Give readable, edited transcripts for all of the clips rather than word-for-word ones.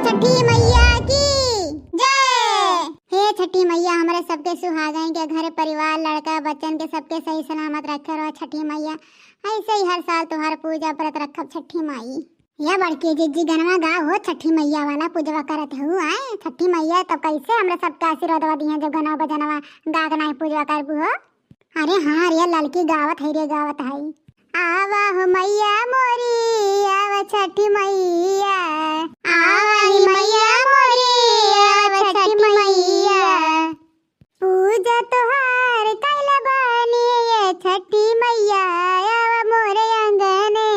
छठी मैया की जय। हे छठी मैया हमारे सबके सुहागन के घर परिवार लड़का बच्चन के सबके सही सलामत रखे रहो छठी मैया। ऐसे ही हर साल तुम्हारा पूजा व्रत रखब छठी माई। या बड़की जिज्जी गनवा गा हो छठी मैया वाला पूजवा करत हूँ आए छठी मैया तब कैसे हमरा सबका आशीर्वाद दिए जब गनवा बजनवा गा के नहीं पूजवा करबू हो। अरे हाँ रे लड़की गावत है रे गावत है। आवा हो मैया मोरी आवा छठी मैया आवा ही मैया मोरी आवा छठी मैया पूजा तोहार कैला बानी ये छठी मैया आवा मोरे अंगने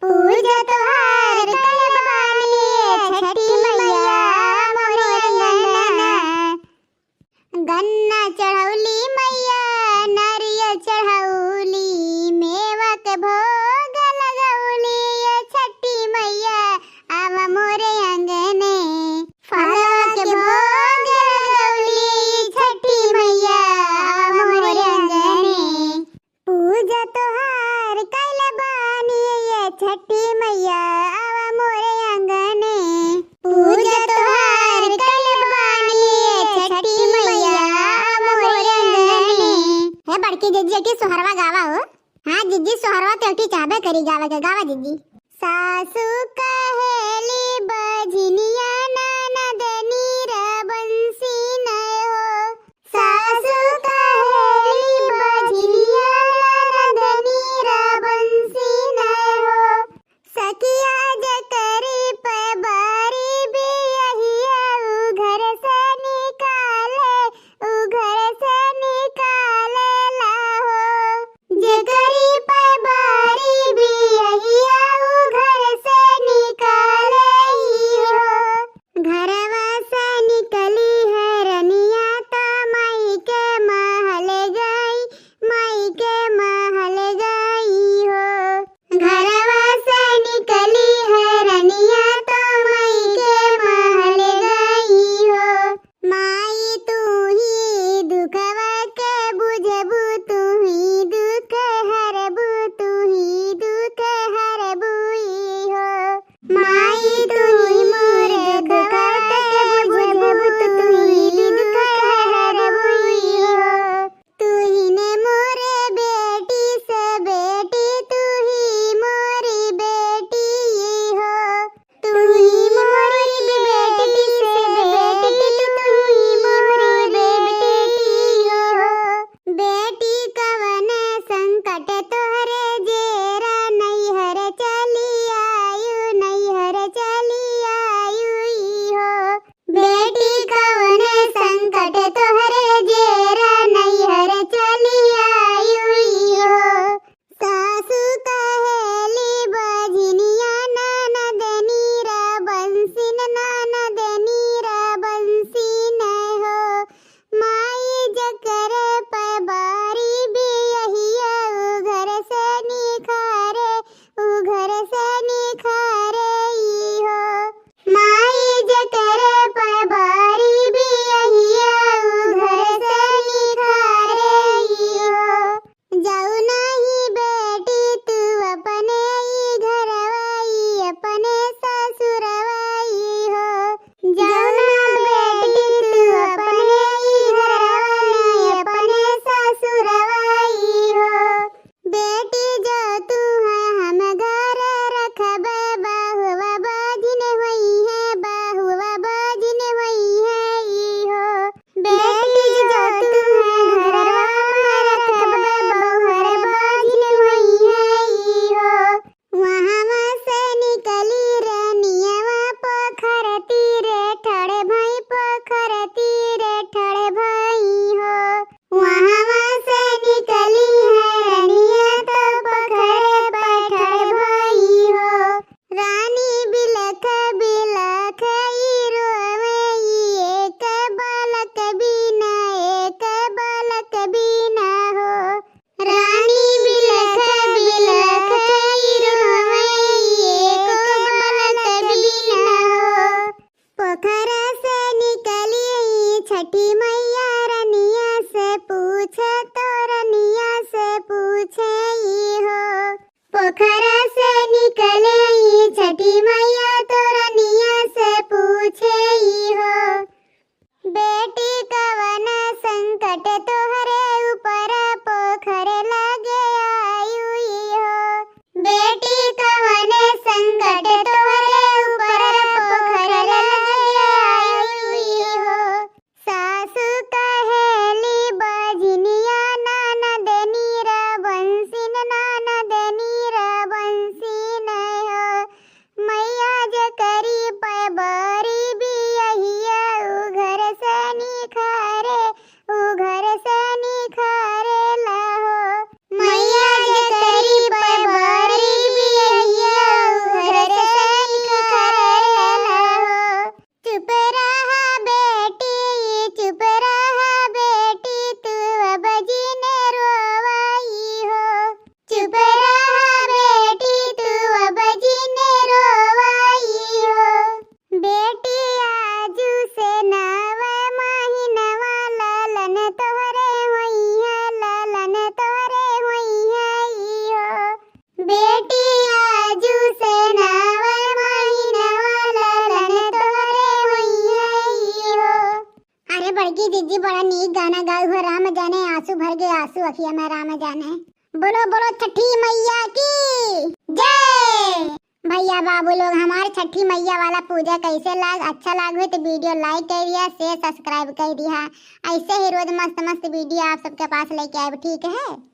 पूजा तोहार कैला बानी ये छठी मैया मोरे अंगने गन्ना चढ़ौली मैया नारियल चढ़ौली मेवा के भोग लगौली ये छठी मैया आव बड़की जीजी बड़ा नीक गाना गाए हुए, राम जाने आंसू भर गए आंसू अखिया में राम जाने। बोलो बोलो छठी मैया की जय। भैया बाबू लोग हमारे छठी मैया वाला पूजा कैसे अच्छा लाग हो तो वीडियो लाइक कर दिया, शेयर सब्सक्राइब कर दिया। ऐसे ही रोज मस्त मस्त वीडियो आप सबके पास लेके आए, ठीक है।